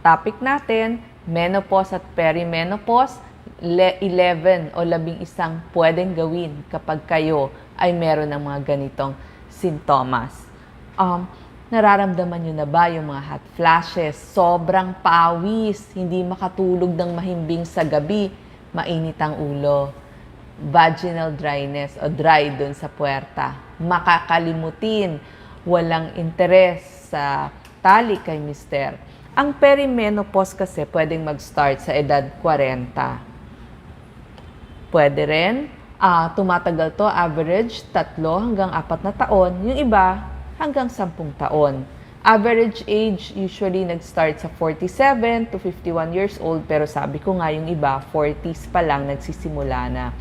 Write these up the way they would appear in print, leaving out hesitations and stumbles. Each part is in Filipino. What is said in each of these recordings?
topic natin, menopause at perimenopause, 11 o 11 pwedeng gawin kapag kayo ay meron ng mga ganitong sintomas. Nararamdaman nyo na ba yung mga hot flashes, sobrang pawis, hindi makatulog ng mahimbing sa gabi, mainit ang ulo, vaginal dryness o dry dun sa puwerta, makakalimutin, walang interes sa talik kay mister. Ang perimenopause kasi pwedeng mag-start sa edad 40. Pwede rin, tumatagal to average 3 hanggang 4 na taon, yung iba hanggang 10 taon. Average age usually nag-start sa 47 to 51 years old, pero sabi ko nga yung iba 40s pa lang nagsisimula na.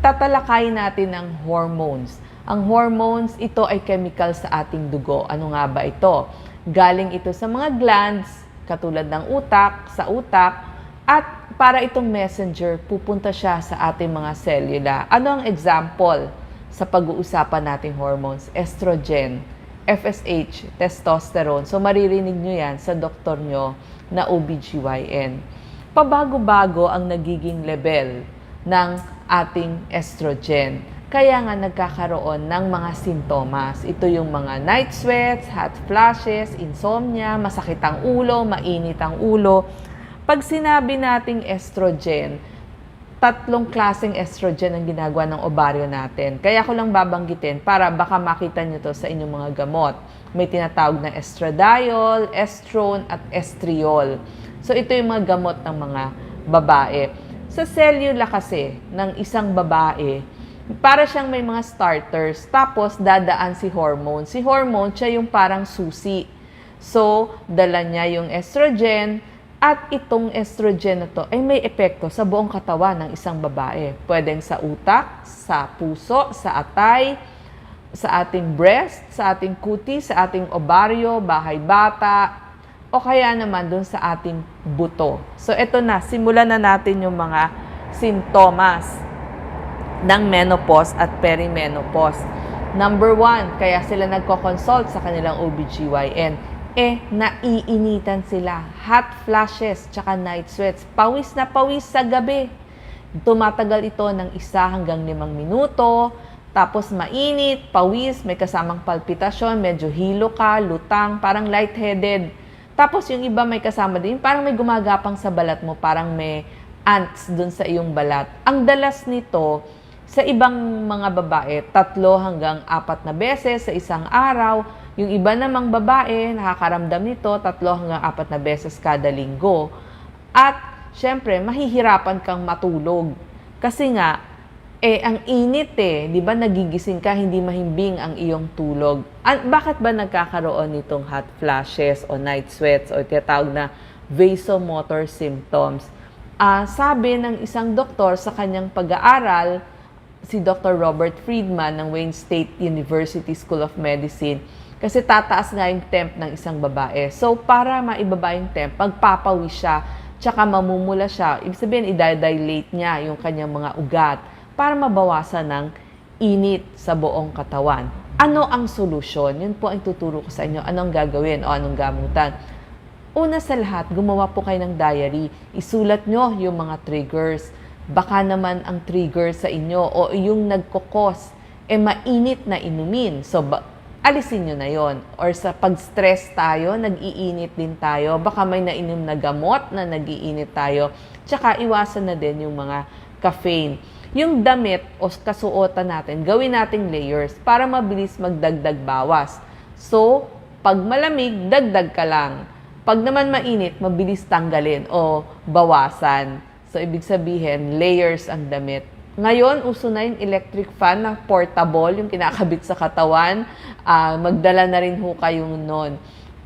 Tatalakayin natin ang hormones. Ang hormones, ito ay chemical sa ating dugo. Ano nga ba ito? Galing ito sa mga glands, katulad ng utak, sa utak, at para itong messenger, pupunta siya sa ating mga selula. Ano ang example sa pag-uusapan nating hormones? Estrogen, FSH, testosterone. So maririnig nyo yan sa doktor nyo na OBGYN. Pabago-bago ang nagiging level ng ating estrogen. Kaya nga nagkakaroon ng mga sintomas. Ito yung mga night sweats, hot flashes, insomnia, masakit ang ulo, mainit ang ulo. Pag sinabi nating estrogen, 3 klaseng estrogen ang ginagawa ng ovaryo natin. Kaya ko lang babanggitin para baka makita nyo to sa inyong mga gamot. May tinatawag na estradiol, estrone, at estriol. So ito yung mga gamot ng mga babae. Sa selula kasi ng isang babae, para siyang may mga starters, tapos dadaan si hormone. Si hormone, siya yung parang susi. So, dala niya yung estrogen, at itong estrogen na to ay may epekto sa buong katawan ng isang babae. Pwedeng sa utak, sa puso, sa atay, sa ating breast, sa ating kutis, sa ating ovaryo, bahay bata, o kaya naman dun sa ating buto. So, ito na. Simulan na natin yung mga sintomas ng menopause at perimenopause. Number 1, kaya sila nagko-consult sa kanilang OBGYN. Naiinitan sila. Hot flashes, tsaka night sweats. Pawis na pawis sa gabi. Tumatagal ito ng 1 hanggang 5 minuto. Tapos mainit, pawis, may kasamang palpitasyon, medyo hilo ka, lutang, parang lightheaded. Tapos yung iba may kasama din, parang may gumagapang sa balat mo, parang may ants dun sa iyong balat. Ang dalas nito, sa ibang mga babae, 3 hanggang 4 na beses sa isang araw. Yung iba namang babae, nakakaramdam nito 3 hanggang 4 na beses kada linggo. At, syempre, mahihirapan kang matulog. Kasi nga, ang init di ba nagigising ka, hindi mahimbing ang iyong tulog. Bakit ba nagkakaroon nitong hot flashes o night sweats o tinatawag na vasomotor symptoms? Sabi ng isang doktor sa kanyang pag-aaral, si Dr. Robert Friedman ng Wayne State University School of Medicine, kasi tataas nga yung temp ng isang babae. So, para maibaba yung temp, magpapawis siya, tsaka mamumula siya. Ibig sabihin, i-dilate niya yung kanyang mga ugat para mabawasan ng init sa buong katawan. Ano ang solusyon? Yun po ang tuturo ko sa inyo. Anong gagawin o anong gamutan? Una sa lahat, gumawa po kayo ng diary. Isulat nyo yung mga triggers. Baka naman ang trigger sa inyo o yung nagkokos, mainit na inumin. So, alisin nyo na yon. Or sa pag-stress tayo, nag-iinit din tayo. Baka may nainom na gamot na nag-iinit tayo. Tsaka iwasan na din yung mga caffeine. Yung damit o kasuotan natin, gawin nating layers para mabilis magdagdag bawas. So, pag malamig, dagdag ka lang. Pag naman mainit, mabilis tanggalin o bawasan. So, ibig sabihin, layers ang damit. Ngayon, uso na yung electric fan na portable, yung kinakabit sa katawan. Magdala na rin ho kayo nun.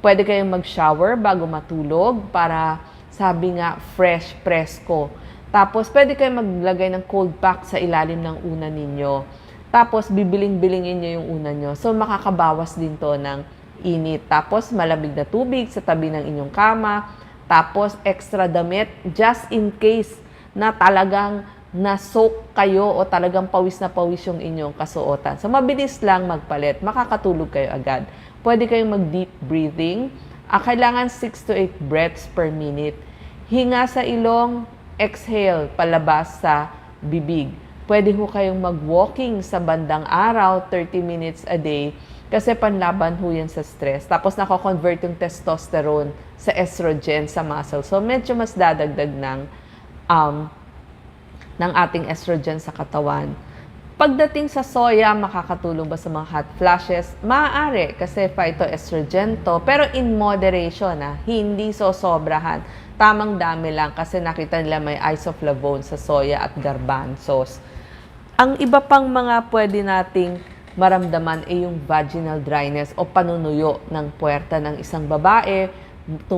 Pwede kayong mag-shower bago matulog para, sabi nga, fresh, presko. Tapos, pwede kayong maglagay ng cold pack sa ilalim ng unan ninyo. Tapos, bibiling-bilingin nyo yung unan nyo. So, makakabawas din to ng init. Tapos, malamig na tubig sa tabi ng inyong kama. Tapos, extra damit, just in case na talagang na-soak kayo o talagang pawis na pawis yung inyong kasuotan. So, mabilis lang magpalit. Makakatulog kayo agad. Pwede kayong mag-deep breathing. Kailangan 6 to 8 breaths per minute. Hinga sa ilong, exhale, palabas sa bibig. Pwede ho kayong mag-walking sa bandang araw, 30 minutes a day, kasi panlaban ho yan sa stress. Tapos nako-convert yung testosterone sa estrogen sa muscle. So medyo mas dadagdag ng ating estrogen sa katawan. Pagdating sa soya, makakatulong ba sa mga hot flashes? Maaari kasi phytoestrogen to, pero in moderation, hindi sosobrahan. Tamang dami lang kasi nakita nila may isoflavone sa soya at garbanzos. Ang iba pang mga pwede nating maramdaman ay yung vaginal dryness o panunuyo ng puwerta ng isang babae,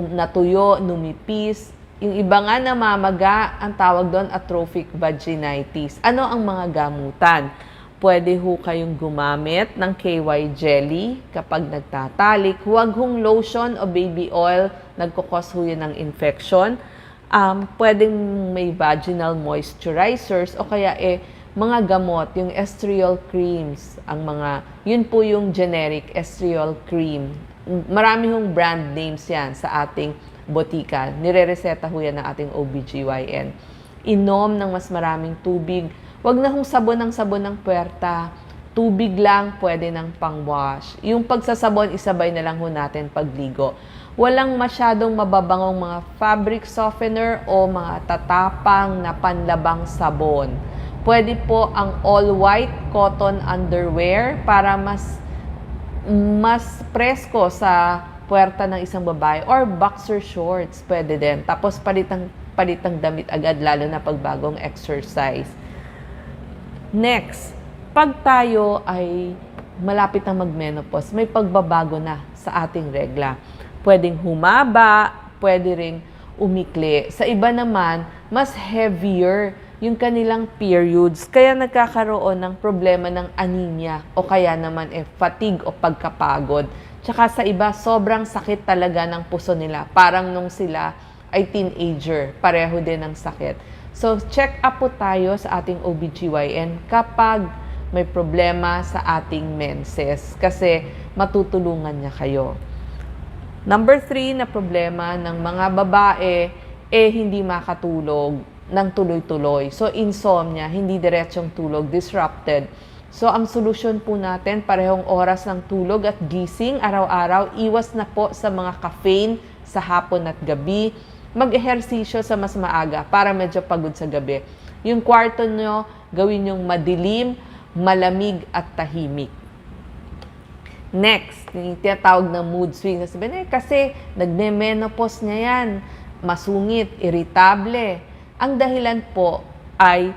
natuyo, numipis. Yung iba nga namamaga, ang tawag doon atrophic vaginitis. Ano ang mga gamutan? Pwede ho kayong gumamit ng KY jelly kapag nagtatalik. Huwag hong lotion o baby oil, nagkukos ho yun ng infection. Pwedeng may vaginal moisturizers o kaya mga gamot, yung estriol creams. Yun po yung generic estriol cream. Marami hong brand names yan sa ating botika. Nire-reseta ho yan ng ating OBGYN. Inom ng mas maraming tubig. Huwag na hong sabon ng puwerta. Tubig lang, pwede ng pang-wash. Yung pagsasabon, isabay na lang ho natin pagligo. Walang masyadong mababangong mga fabric softener o mga tatapang na panlabang sabon. Pwede po ang all-white cotton underwear para mas presko sa puwerta ng isang babae, or boxer shorts, pwede din. Tapos palitang damit agad, lalo na pag bagong exercise. Next, pag tayo ay malapit na mag-menopause, may pagbabago na sa ating regla. Pwedeng humaba, pwede ring umikli. Sa iba naman, mas heavier yung kanilang periods, kaya nagkakaroon ng problema ng anemia o kaya naman fatigue o pagkapagod. Tsaka sa iba, sobrang sakit talaga ng puso nila. Parang nung sila ay teenager, pareho din ng sakit. So, check up po tayo sa ating OBGYN kapag may problema sa ating menses kasi matutulungan niya kayo. Number 3 na problema ng mga babae, hindi makatulog ng tuloy-tuloy. So, insomnia, hindi diretsong tulog, disrupted. So, ang solusyon po natin, parehong oras ng tulog at gising araw-araw. Iwas na po sa mga caffeine sa hapon at gabi. Mag-ehersisyo sa mas maaga para medyo pagod sa gabi. Yung kwarto nyo, gawin yung madilim, malamig at tahimik. Next, yung tinatawag na mood swing. Sabihin, kasi nagme-menopause niya yan. Masungit, irritable. Ang dahilan po ay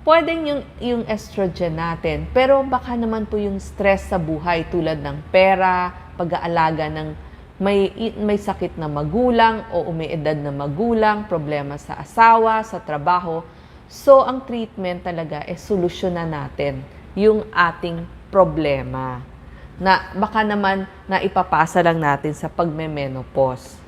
pwedeng yung estrogen natin, pero baka naman po yung stress sa buhay tulad ng pera, pag-aalaga ng may sakit na magulang o umiedad na magulang, problema sa asawa, sa trabaho. So, ang treatment talaga solusyonan natin yung ating problema na baka naman na ipapasa lang natin sa pagme-menopause.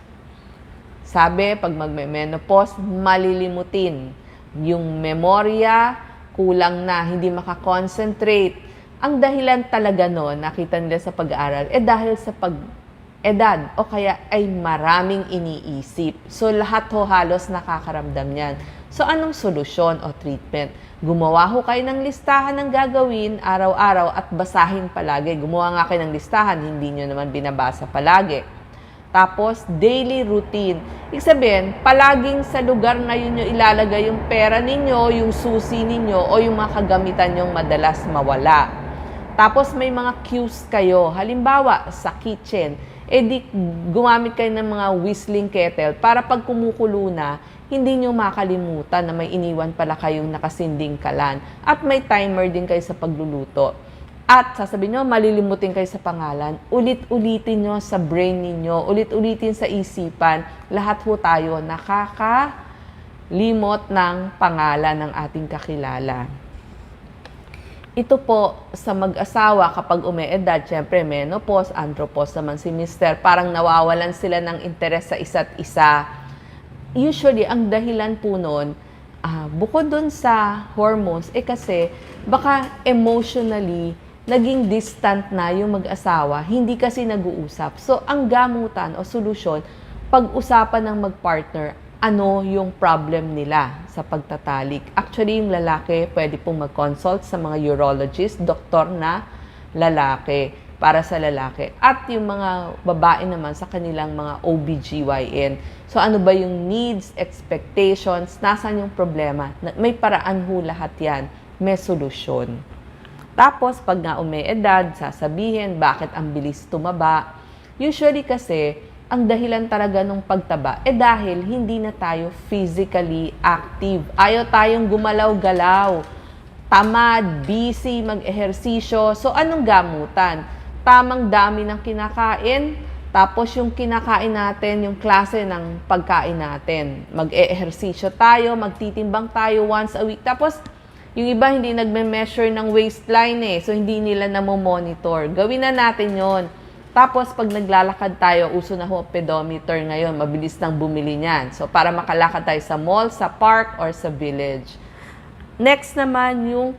Sabi, pag magme-menopause, malilimutin. Yung memorya, kulang na, hindi makakonsentrate. Ang dahilan talaga nakita nila sa pag-aaral, dahil sa pag-edad o kaya ay maraming iniisip. So, lahat halos nakakaramdam yan. So, anong solusyon o treatment? Gumawa kayo ng listahan ng gagawin araw-araw at basahin palagi. Gumawa nga kayo ng listahan, hindi nyo naman binabasa palagi. Tapos, daily routine. Ibig sabihin, palaging sa lugar na yun nyo ilalagay yung pera ninyo, yung susi ninyo, o yung mga kagamitan nyong madalas mawala. Tapos, may mga cues kayo. Halimbawa, sa kitchen, gumamit kayo ng mga whistling kettle para pag kumukulo na, hindi nyo makalimutan na may iniwan pala kayong nakasinding kalan. At may timer din kayo sa pagluluto. At sasabihin nyo, malilimutin kayo sa pangalan, ulit-ulitin nyo sa brain ninyo, ulit-ulitin sa isipan, lahat tayo nakakalimot ng pangalan ng ating kakilala. Ito po sa mag-asawa kapag umeedad, syempre menopause, andropause naman si mister, parang nawawalan sila ng interes sa isa't isa. Usually, ang dahilan po nun, bukod dun sa hormones, kasi baka emotionally, naging distant na yung mag-asawa, hindi kasi nag-uusap. So, ang gamutan o solusyon, pag-usapan ng mag-partner, ano yung problem nila sa pagtatalik. Actually, yung lalaki, pwede pong mag-consult sa mga urologist, doktor na lalaki, para sa lalaki. At yung mga babae naman sa kanilang mga OBGYN. So, ano ba yung needs, expectations, nasan yung problema? May paraan ho lahat yan. May solusyon. Tapos, pag nga umeedad, sasabihin, bakit ang bilis tumaba? Usually kasi, ang dahilan talaga ng pagtaba, dahil hindi na tayo physically active. Ayaw tayong gumalaw-galaw. Tamad, busy, mag-ehersisyo. So, anong gamutan? Tamang dami ng kinakain, tapos yung kinakain natin, yung klase ng pagkain natin. Mag-ehersisyo tayo, magtitimbang tayo once a week. Tapos, yung iba hindi nagme-measure ng waistline so hindi nila namo-monitor. Gawin na natin yon. Tapos, pag naglalakad tayo, uso na ho pedometer ngayon, mabilis nang bumili niyan. So, para makalakad tayo sa mall, sa park, or sa village. Next naman, yung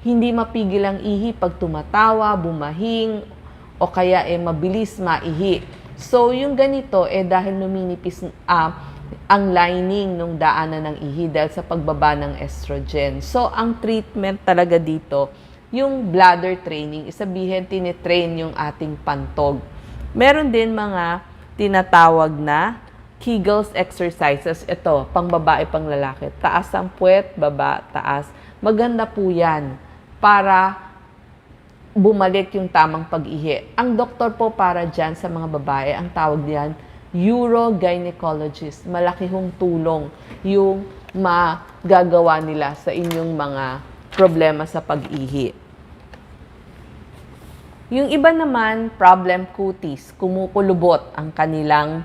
hindi mapigil ang ihi pag tumatawa, bumahing, o kaya mabilis maihi. So, yung ganito, dahil numinipis ang lining ng daanan ng ihi dahil sa pagbaba ng estrogen. So, ang treatment talaga dito, yung bladder training, isabihin, tinitrain yung ating pantog. Meron din mga tinatawag na Kegels exercises. Ito, pang babae, pang lalaki. Taas ang puwet, baba, taas. Maganda po yan para bumalik yung tamang pag-ihi. Ang doktor po para dyan sa mga babae, ang tawag diyan, urogynecologist. Malaki hong tulong yung magagawa nila sa inyong mga problema sa pag-ihi. Yung iba naman, problem cutis. Kumukulubot ang kanilang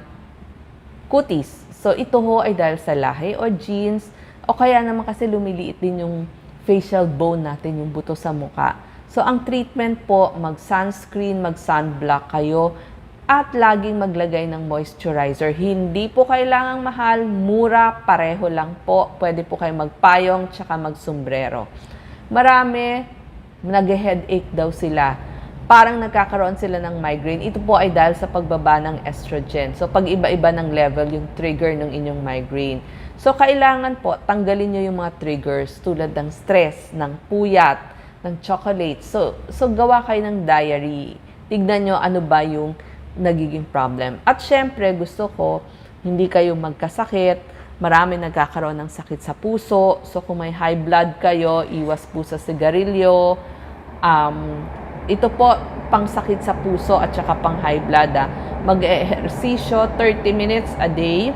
cutis. So, ito ho ay dahil sa lahi o genes, o kaya naman kasi lumiliit din yung facial bone natin, yung buto sa muka. So, ang treatment po, mag-sunscreen, mag-sunblock kayo, at laging maglagay ng moisturizer. Hindi po kailangang mahal, mura, pareho lang po. Pwede po kayo magpayong, tsaka magsombrero. Marami, nag-headache daw sila. Parang nagkakaroon sila ng migraine. Ito po ay dahil sa pagbaba ng estrogen. So, pag iba-iba ng level yung trigger ng inyong migraine. So, kailangan po, tanggalin nyo yung mga triggers tulad ng stress, ng puyat, ng chocolate. So gawa kayo ng diary. Tignan nyo ano ba yung nagiging problem. At syempre, gusto ko, hindi kayo magkasakit. Marami nagkakaroon ng sakit sa puso. So, kung may high blood kayo, iwas po sa sigarilyo. Ito po, pang sakit sa puso at saka pang high blood. Mag-ehersisyo, 30 minutes a day.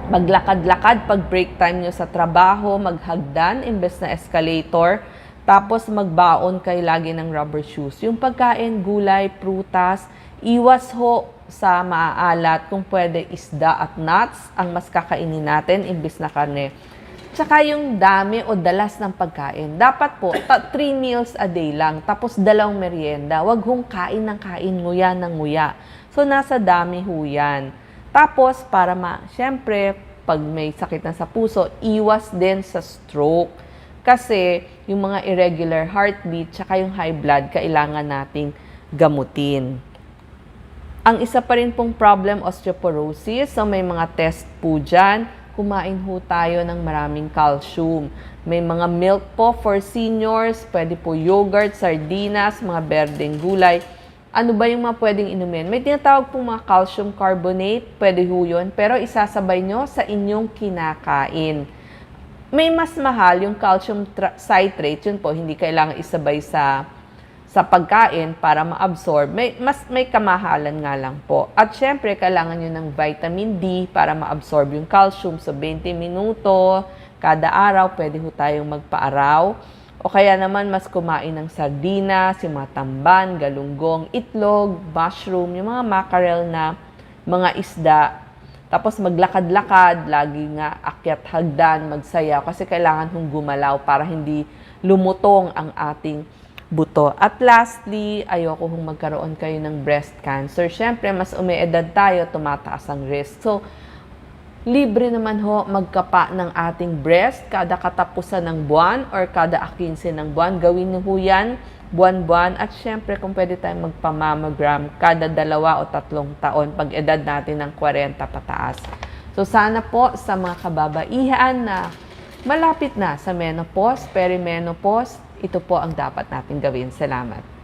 Maglakad-lakad pag break time nyo sa trabaho. Maghagdan imbes na escalator. Tapos magbaon kayo lagi ng rubber shoes. Yung pagkain, gulay, prutas, iwas ho sa maaalat. Kung pwede, isda at nuts ang mas kakainin natin imbis na karne. Tsaka yung dami o dalas ng pagkain. Dapat po, 3 meals a day lang. Tapos 2 merienda. Huwag hong kain ng kain, nguya ng nguya. So, nasa dami ho yan. Tapos, syempre, pag may sakit na sa puso, iwas din sa stroke. Kasi yung mga irregular heartbeat tsaka yung high blood, kailangan nating gamutin. Ang isa pa rin pong problem, osteoporosis. So may mga test po dyan. Kumain ho tayo ng maraming calcium. May mga milk po for seniors. Pwede po yogurt, sardinas, mga berdeng gulay. Ano ba yung mga pwedeng inumin? May tinatawag pong mga calcium carbonate. Pwede ho yun. Pero isasabay nyo sa inyong kinakain. May mas mahal yung calcium citrate, yun po, hindi kailangan isabay sa pagkain para ma-absorb. May kamahalan nga lang po. At syempre, kailangan nyo ng vitamin D para ma-absorb yung calcium. So, 20 minuto, kada araw, pwede ho tayong magpa-araw. O kaya naman, mas kumain ng sardinas, yung mga tamban, galunggong, itlog, mushroom, yung mga mackerel na mga isda. Tapos maglakad-lakad, lagi nga akyat hagdan, magsayaw kasi kailangan hong gumalaw para hindi lumutong ang ating buto. At lastly, ayoko hong magkaroon kayo ng breast cancer. Siyempre, mas umeedad tayo, tumataas ang risk. So, Libre naman ho magkapa ng ating breast kada katapusan ng buwan or kada 15 ng buwan. Gawin niyo ho yan buwan-buwan. At syempre kung pwede tayong magpamammogram kada 2 o 3 taon pag edad natin ng 40 pataas. So sana po sa mga kababaihan na malapit na sa menopause, perimenopause, ito po ang dapat natin gawin. Salamat.